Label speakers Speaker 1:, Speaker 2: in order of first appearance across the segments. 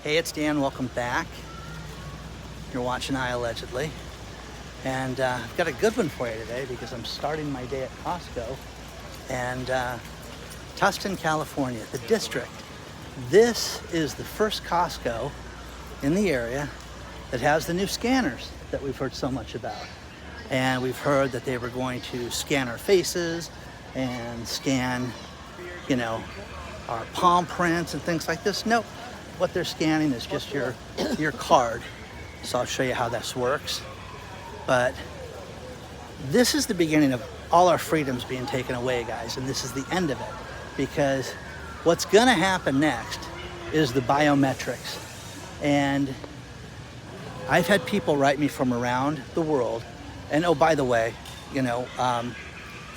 Speaker 1: Hey, it's Dan. Welcome back. You're watching iAllegedly. And I've got a good one for you today because I'm starting my day at Costco. And Tustin, California, the district. This is the first Costco in the area that has the new scanners that we've heard so much about. And we've heard that they were going to scan our faces and scan, our palm prints and things like this. Nope. What they're scanning is just your card. So I'll show you how this works. But this is the beginning of all our freedoms being taken away, guys, and this is the end of it. Because what's gonna happen next is the biometrics. And I've had people write me from around the world. And oh, by the way,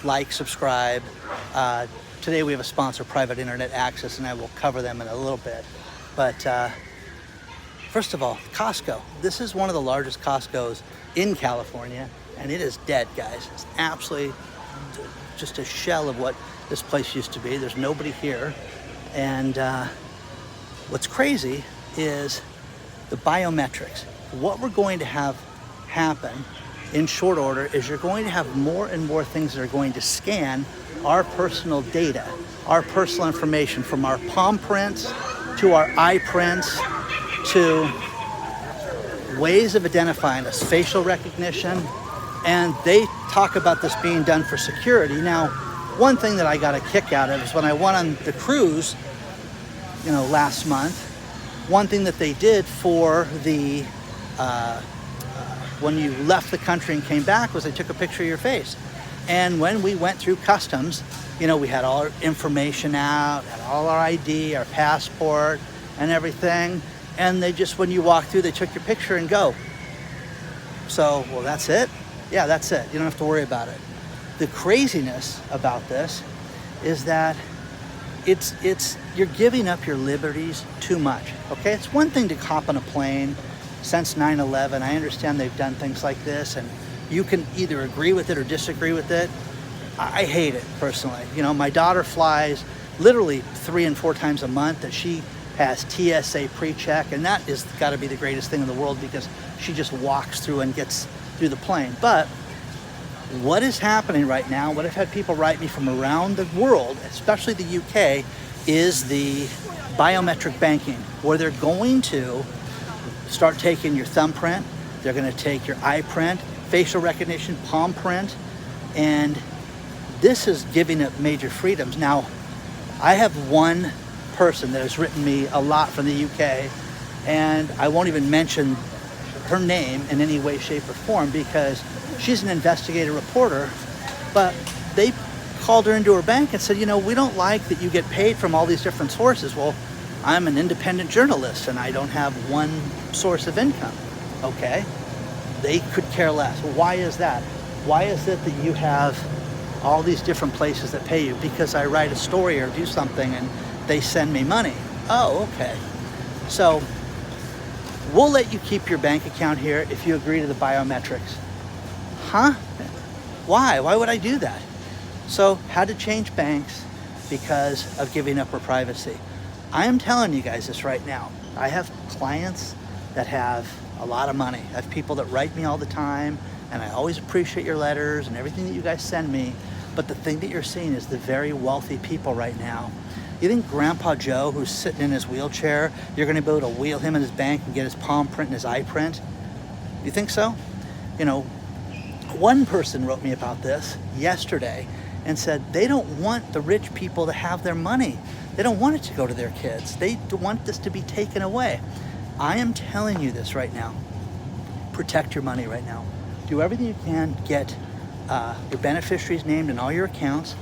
Speaker 1: like, subscribe. Today we have a sponsor, Private Internet Access, and I will cover them in a little bit. But first of all, Costco. This is one of the largest Costcos in California, and it is dead, guys. It's absolutely just a shell of what this place used to be. There's nobody here. And what's crazy is the biometrics. What we're going to have happen in short order is you're going to have more and more things that are going to scan our personal data, our personal information, from our palm prints to our eye prints to ways of identifying us, facial recognition. And they talk about this being done for security. Now, one thing that I got a kick out of is when I went on the cruise, last month, one thing that they did for the when you left the country and came back was they took a picture of your face. And when we went through customs, we had all our information out, and all our ID, our passport, and everything. And they just, when you walked through, they took your picture and go. So, well, that's it? Yeah, that's it. You don't have to worry about it. The craziness about this is that you're giving up your liberties too much, okay? It's one thing to hop on a plane. Since 9/11, I understand they've done things like this, and you can either agree with it or disagree with it. I hate it, personally. My daughter flies literally 3 and 4 times a month, and she has TSA pre-check, and that is got to be the greatest thing in the world because she just walks through and gets through the plane. But what is happening right now, what I've had people write me from around the world, especially the UK, is the biometric banking, where they're going to start taking your thumbprint, they're going to take your eye print, facial recognition, palm print, and this is giving up major freedoms. Now, I have one person that has written me a lot from the UK, and I won't even mention her name in any way, shape, or form because she's an investigative reporter, but they called her into her bank and said, we don't like that you get paid from all these different sources. Well, I'm an independent journalist and I don't have one source of income. Okay, they could care less. Well, why is that? Why is it that you have all these different places that pay you? Because I write a story or do something and they send me money. Oh, okay. So we'll let you keep your bank account here if you agree to the biometrics. Huh? Why? Why would I do that? So how to change banks because of giving up our privacy. I am telling you guys this right now. I have clients that have a lot of money. I have people that write me all the time, and I always appreciate your letters and everything that you guys send me. But the thing that you're seeing is the very wealthy people right now. You think Grandpa Joe, who's sitting in his wheelchair, you're going to be able to wheel him in his bank and get his palm print and his eye print? You think so? One person wrote me about this yesterday and said they don't want the rich people to have their money. They don't want it to go to their kids. They want this to be taken away. I am telling you this right now. Protect your money right now. Do everything you can. Get your beneficiaries named in all your accounts,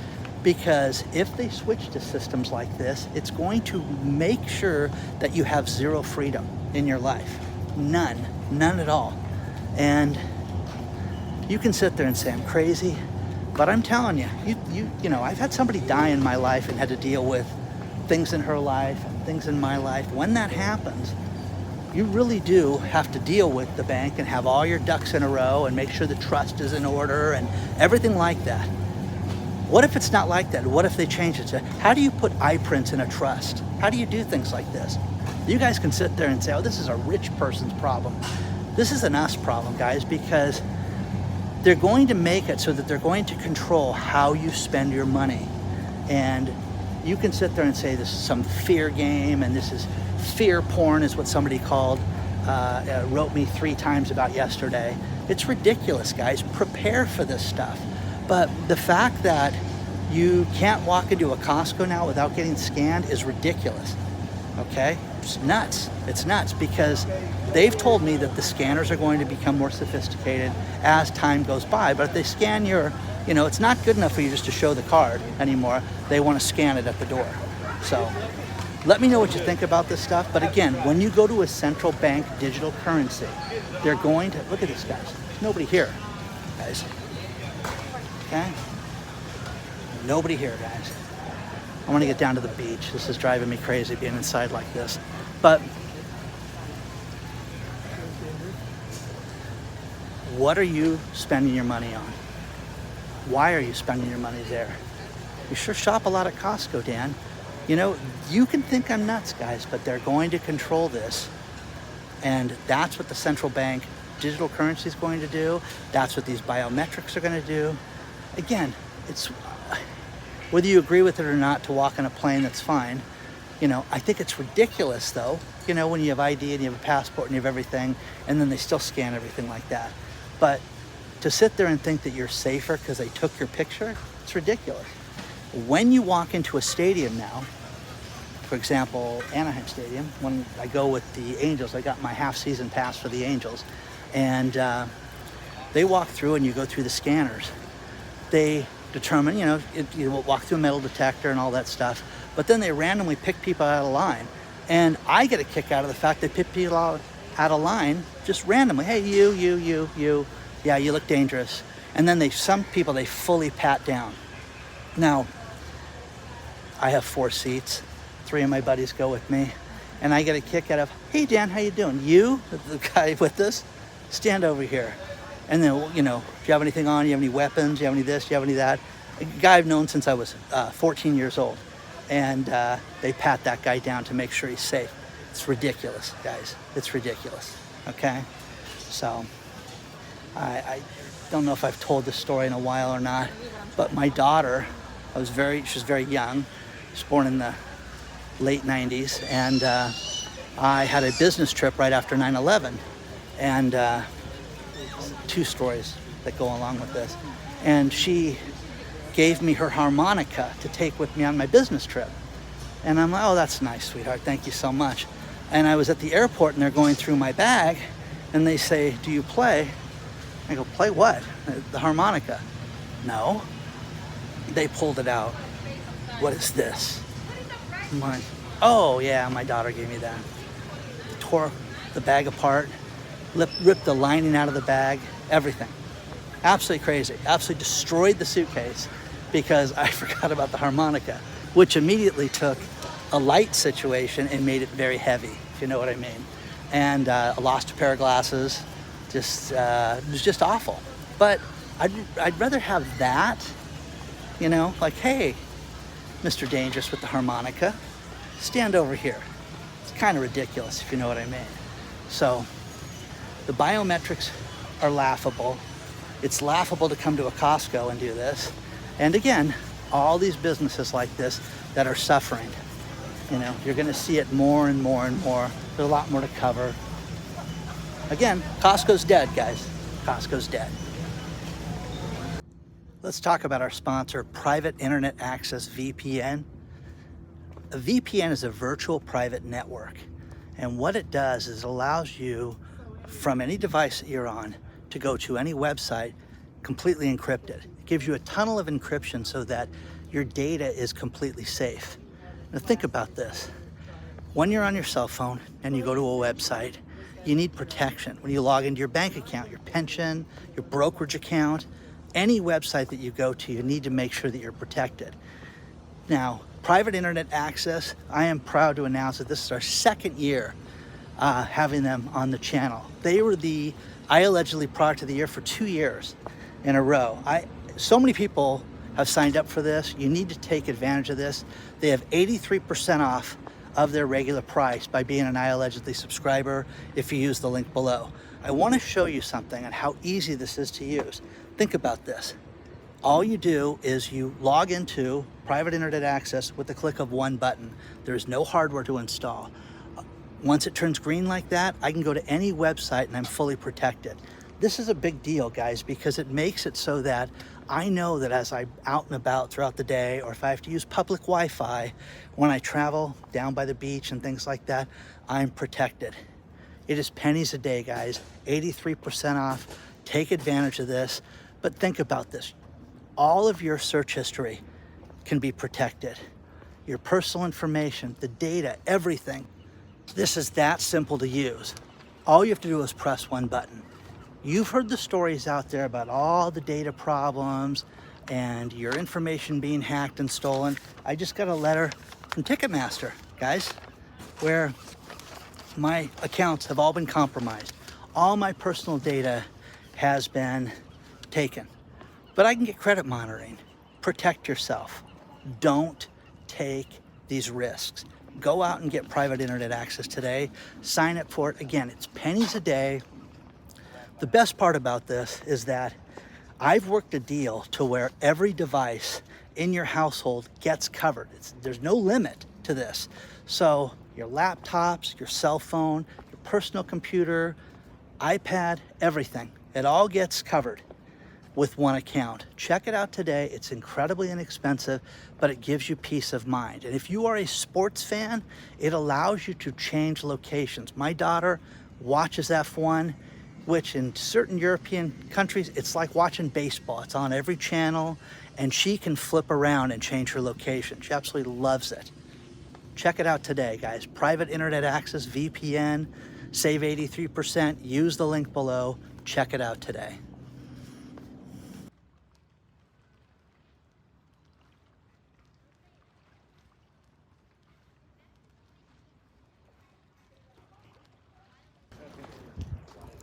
Speaker 1: because if they switch to systems like this, it's going to make sure that you have zero freedom in your life. None at all. And you can sit there and say I'm crazy, but I'm telling you, I've had somebody die in my life and had to deal with things in her life and things in my life. When that happens, you really do have to deal with the bank and have all your ducks in a row and make sure the trust is in order and everything like that. What if it's not like that? What if they change it to, how do you put eye prints in a trust? How do you do things like this? You guys can sit there and say, oh, this is a rich person's problem. This is an us problem, guys, because they're going to make it so that they're going to control how you spend your money. And you can sit there and say this is some fear game, and this is fear porn, is what somebody wrote me 3 times about yesterday. It's ridiculous, guys. Prepare for this stuff. But the fact that you can't walk into a Costco now without getting scanned is ridiculous, okay? It's nuts. It's nuts, because they've told me that the scanners are going to become more sophisticated as time goes by. But if they scan your, it's not good enough for you just to show the card anymore. They want to scan it at the door. So let me know what you think about this stuff. But again, when you go to a central bank digital currency, they're going to, look at this, guys. There's nobody here, guys. Okay? Nobody here, guys. I want to get down to the beach. This is driving me crazy being inside like this. But what are you spending your money on? Why are you spending your money there? You sure shop a lot at Costco, Dan. You can think I'm nuts, guys, but they're going to control this. And that's what the central bank digital currency is going to do. That's what these biometrics are going to do. Again, it's whether you agree with it or not to walk on a plane, that's fine. I think it's ridiculous, though, when you have ID and you have a passport and you have everything, and then they still scan everything like that. But to sit there and think that you're safer because they took your picture, it's ridiculous. When you walk into a stadium now, for example, Anaheim Stadium, when I go with the Angels, I got my half-season pass for the Angels, and they walk through and you go through the scanners. They determine, you walk through a metal detector and all that stuff, but then they randomly pick people out of line. And I get a kick out of the fact they pick people out of line just randomly. Hey, you, yeah, you look dangerous. And then some people they fully pat down. Now, I have 4 seats. 3 of my buddies go with me. And I get a kick out of, hey, Dan, how you doing? You, the guy with us, stand over here. And then, do you have anything on? Do you have any weapons? Do you have any this? Do you have any that? A guy I've known since I was 14 years old. And they pat that guy down to make sure he's safe. It's ridiculous, guys. It's ridiculous, okay? So, I don't know if I've told this story in a while or not, but my daughter, she was very young. She was born in the late 90s. And I had a business trip right after 9/11. And 2 stories that go along with this. And she gave me her harmonica to take with me on my business trip. And I'm like, oh, that's nice, sweetheart. Thank you so much. And I was at the airport and they're going through my bag and they say, do you play? I go, play what? The harmonica. No. They pulled it out. What is this? I'm like, oh yeah, my daughter gave me that. Tore the bag apart, ripped the lining out of the bag, everything. Absolutely crazy. Absolutely destroyed the suitcase because I forgot about the harmonica, which immediately took a light situation and made it very heavy, if you know what I mean. And I lost a pair of glasses. It was just awful. But I'd rather have that, like, hey, Mr. Dangerous with the harmonica, stand over here. It's kind of ridiculous, if you know what I mean. So the biometrics are laughable. It's laughable to come to a Costco and do this. And again, all these businesses like this that are suffering, you're going to see it more and more and more. There's a lot more to cover. Again, Costco's dead, guys. Costco's dead. Let's talk about our sponsor, Private Internet Access VPN. A VPN is a virtual private network. And what it does is it allows you, from any device that you're on, to go to any website completely encrypted. It gives you a tunnel of encryption so that your data is completely safe. Now think about this. When you're on your cell phone and you go to a website, you need protection. When you log into your bank account, your pension, your brokerage account, any website that you go to, you need to make sure that you're protected. Now, Private Internet Access, I am proud to announce that this is our 2nd year having them on the channel. They were the iAllegedly Product of the Year for 2 years in a row. So many people have signed up for this. You need to take advantage of this. They have 83% off of their regular price by being an iAllegedly subscriber if you use the link below. I want to show you something on how easy this is to use. Think about this. All you do is you log into private internet access with the click of one button. There's no hardware to install. Once it turns green like that, I can go to any website and I'm fully protected. This is a big deal, guys, because it makes it so that I know that as I'm out and about throughout the day, or if I have to use public Wi-Fi when I travel down by the beach and things like that, I'm protected. It is pennies a day, guys, 83% off. Take advantage of this. But think about this. All of your search history can be protected. Your personal information, the data, everything. This is that simple to use. All you have to do is press one button. You've heard the stories out there about all the data problems and your information being hacked and stolen. I just got a letter from Ticketmaster, guys, where my accounts have all been compromised. All my personal data has been taken. But I can get credit monitoring. Protect yourself. Don't take these risks. Go out and get private internet access today. Sign up for it. Again, it's pennies a day. The best part about this is that I've worked a deal to where every device in your household gets covered. There's no limit to this. So your laptops, your cell phone, your personal computer, iPad, everything, it all gets covered with one account. Check it out today. It's incredibly inexpensive, but it gives you peace of mind. And if you are a sports fan, it allows you to change locations. My daughter watches F1, which in certain European countries, it's like watching baseball. It's on every channel, and she can flip around and change her location. She absolutely loves it. Check it out today, guys. Private internet access, VPN, save 83%. Use the link below. Check it out today.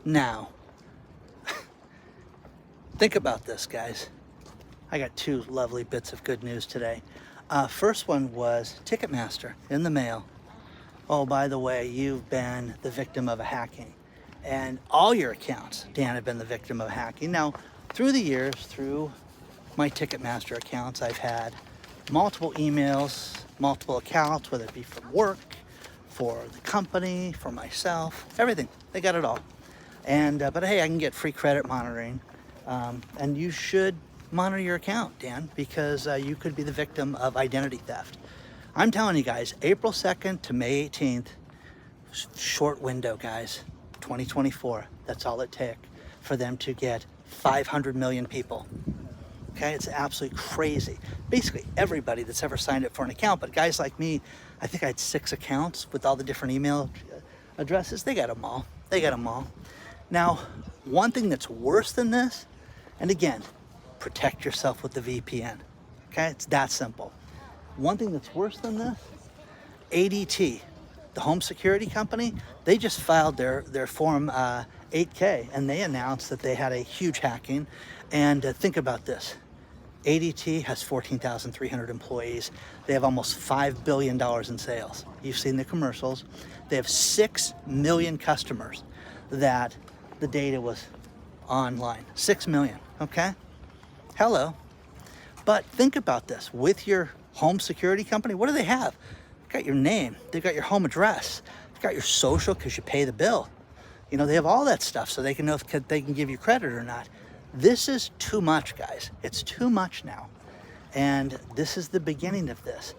Speaker 1: Now, think about this, guys. I got two lovely bits of good news today. First one was Ticketmaster in the mail. Oh, by the way, you've been the victim of a hacking. And all your accounts, Dan, have been the victim of hacking. Now, through the years, through my Ticketmaster accounts, I've had multiple emails, multiple accounts, whether it be from work, for the company, for myself, everything. They got it all. And but hey, I can get free credit monitoring, and you should monitor your account, Dan, because you could be the victim of identity theft. I'm telling you guys, April 2nd to May 18th, short window, guys, 2024. That's all it takes for them to get 500 million people. Okay, it's absolutely crazy. Basically, everybody that's ever signed up for an account, but guys like me, I think I had 6 accounts with all the different email addresses. They got them all. They got them all. Now, one thing that's worse than this, and again, protect yourself with the VPN. Okay, it's that simple. One thing that's worse than this, ADT, the home security company, they just filed their Form 8K, and they announced that they had a huge hacking. And think about this. ADT has 14,300 employees. They have almost $5 billion in sales. You've seen the commercials. They have 6 million customers that the data was online. 6 million, okay? Hello. But think about this. With your home security company, what do they have? They've got your name. They've got your home address. They've got your social because you pay the bill. You know, they have all that stuff so they can know if they can give you credit or not. This is too much, guys. It's too much now. And this is the beginning of this.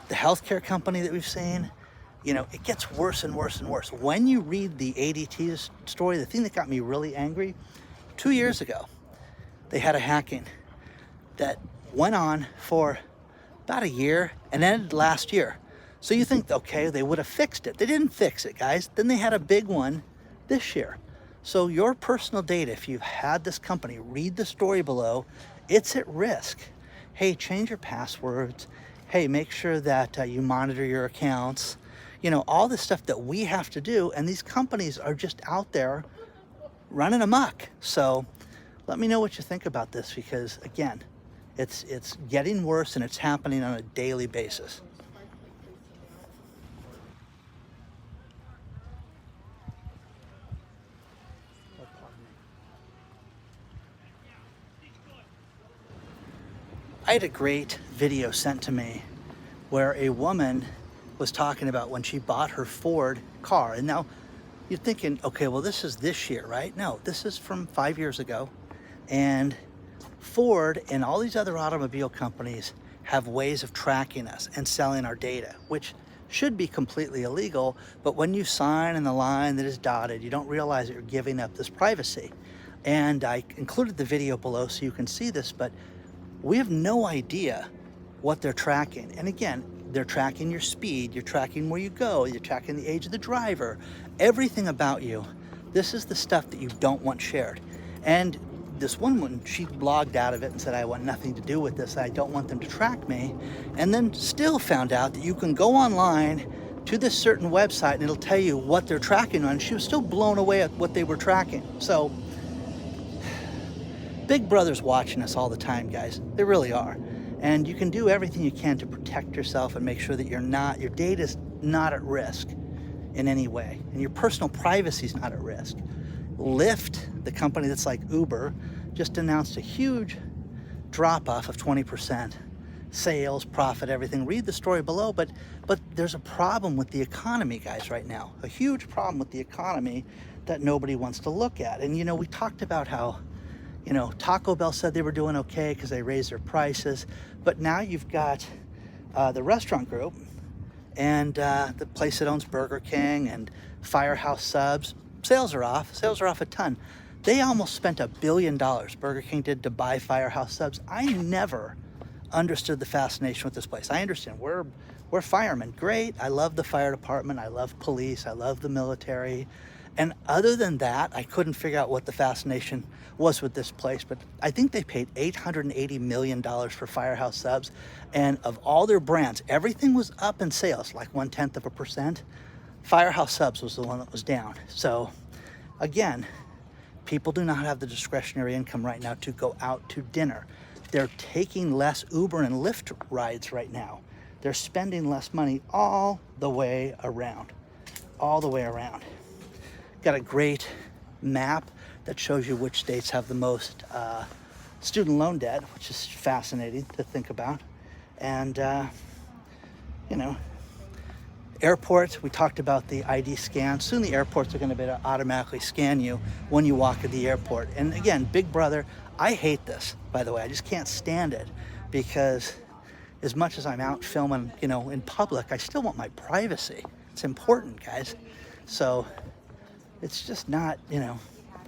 Speaker 1: The healthcare company that we've seen, you know, it gets worse and worse and worse. When you read the ADT story, the thing that got me really angry, 2 years ago, they had a hacking that went on for about a year and ended last year. So you think, okay, they would have fixed it. They didn't fix it, guys. Then they had a big one this year. So your personal data, if you've had this company, read the story below, it's at risk. Hey, change your passwords. Hey, make sure that you monitor your accounts. You know, all the stuff that we have to do, and these companies are just out there running amok. So let me know what you think about this, because again, it's getting worse and it's happening on a daily basis. I had a great video sent to me where a woman was talking about when she bought her Ford car. And now you're thinking, okay, well, this is this year, right? No, this is from 5 years ago. And Ford and all these other automobile companies have ways of tracking us and selling our data, which should be completely illegal. But when you sign in the line that is dotted, you don't realize that you're giving up this privacy. And I included the video below so you can see this, but we have no idea what they're tracking. And again, they're tracking your speed, you're tracking where you go, you're tracking the age of the driver, everything about you. This is the stuff that you don't want shared. And this woman, she logged out of it and said, I want nothing to do with this. I don't want them to track me. And then still found out that you can go online to this certain website and it'll tell you what they're tracking on. She was still blown away at what they were tracking. So Big Brother's watching us all the time, guys. They really are. And you can do everything you can to protect yourself and make sure that your data's not at risk in any way. And your personal privacy is not at risk. Lyft, the company that's like Uber, just announced a huge drop-off of 20%. Sales, profit, everything. Read the story below, but there's a problem with the economy, guys, right now. A huge problem with the economy that nobody wants to look at. And, we talked about how, Taco Bell said they were doing okay because they raised their prices. But now you've got the restaurant group and the place that owns Burger King and Firehouse Subs. Sales are off a ton. They almost spent $1 billion, Burger King did, to buy Firehouse Subs. I never understood the fascination with this place. I understand, we're firemen, great. I love the fire department, I love police, I love the military. And other than that, I couldn't figure out what the fascination was with this place. But I think they paid $880 million for Firehouse Subs. And of all their brands, everything was up in sales, like 0.1%. Firehouse Subs was the one that was down. So again, people do not have the discretionary income right now to go out to dinner. They're taking less Uber and Lyft rides right now. They're spending less money all the way around. All the way around. Got a great map that shows you which states have the most student loan debt, which is fascinating to think about. And, airports, we talked about the ID scan. Soon the airports are going to be able to automatically scan you when you walk at the airport. And again, Big Brother, I hate this, by the way. I just can't stand it because as much as I'm out filming, in public, I still want my privacy. It's important, guys. So it's just not,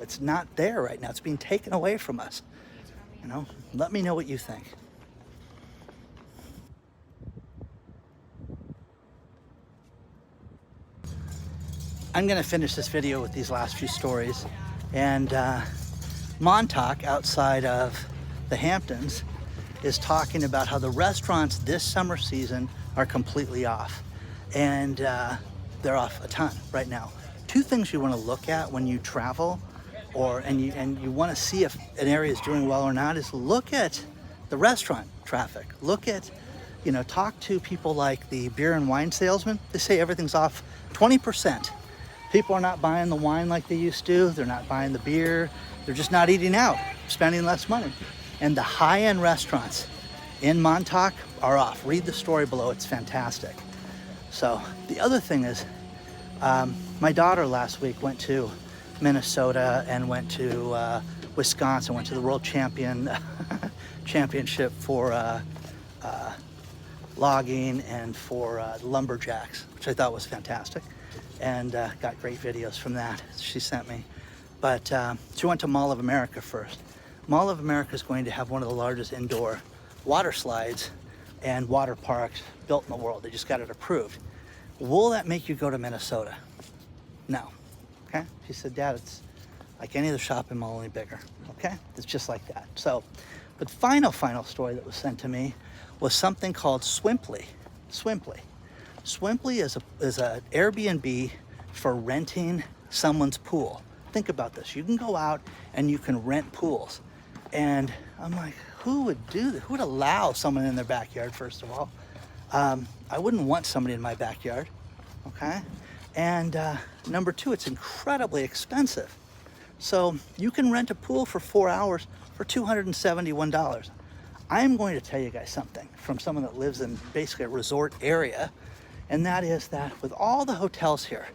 Speaker 1: it's not there right now. It's being taken away from us. Let me know what you think. I'm going to finish this video with these last few stories. And Montauk, outside of the Hamptons, is talking about how the restaurants this summer season are completely off. And they're off a ton right now. Two things you want to look at when you travel and you want to see if an area is doing well or not is look at the restaurant traffic. Look at, talk to people like the beer and wine salesman. They say everything's off 20%. People are not buying the wine like they used to. They're not buying the beer. They're just not eating out, spending less money. And the high-end restaurants in Montauk are off. Read the story below. It's fantastic. So the other thing is, my daughter last week went to Minnesota and went to Wisconsin, went to the World Championship for logging and for lumberjacks, which I thought was fantastic. And got great videos from that she sent me. But she went to Mall of America first. Mall of America is going to have one of the largest indoor water slides and water parks built in the world. They just got it approved. Will that make you go to Minnesota? No. Okay? She said, Dad, it's like any other shopping mall, only bigger. Okay? It's just like that. So, but final story that was sent to me was something called Swimply. Swimply is an Airbnb for renting someone's pool. Think about this. You can go out and you can rent pools. And I'm like, who would do that? Who would allow someone in their backyard, first of all? I wouldn't want somebody in my backyard, okay? And number two, it's incredibly expensive. So you can rent a pool for 4 hours for $271. I'm going to tell you guys something from someone that lives in basically a resort area, and that is that with all the hotels here,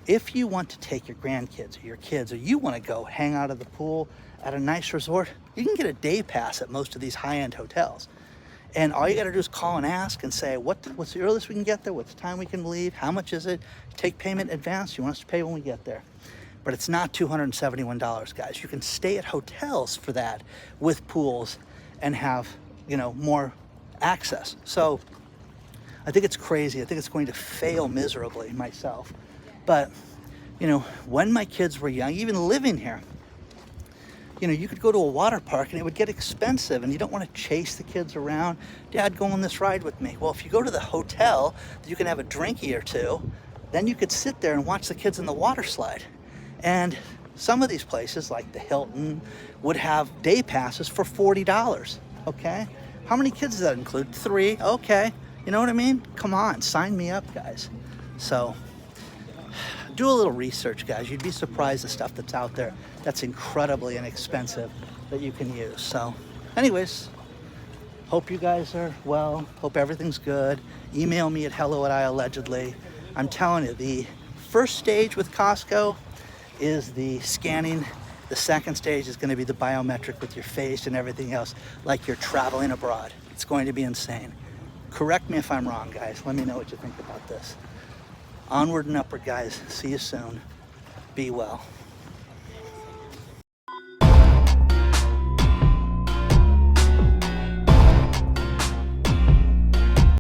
Speaker 1: if you want to take your grandkids or your kids, or you want to go hang out at the pool at a nice resort, you can get a day pass at most of these high-end hotels. And all you got to do is call and ask and say, what's the earliest we can get there? What's the time we can leave? How much is it? Take payment in advance. You want us to pay when we get there. But it's not $271, guys. You can stay at hotels for that with pools and have, more access. So I think it's crazy. I think it's going to fail miserably myself. But, when my kids were young, even living here, you could go to a water park and it would get expensive and you don't want to chase the kids around. Dad, go on this ride with me. Well, if you go to the hotel, you can have a drinky or two. Then you could sit there and watch the kids in the water slide. And some of these places, like the Hilton, would have day passes for $40. Okay? How many kids does that include? 3. Okay. You know what I mean? Come on, sign me up, guys. So do a little research, guys. You'd be surprised the stuff that's out there that's incredibly inexpensive that you can use. So anyways, hope you guys are well. Hope everything's good. Email me at hello@iAllegedly. I'm telling you, the first stage with Costco is the scanning. The second stage is going to be the biometric with your face and everything else, like you're traveling abroad. It's going to be insane. Correct me if I'm wrong, guys. Let me know what you think about this. Onward and upward, guys. See you soon. Be well.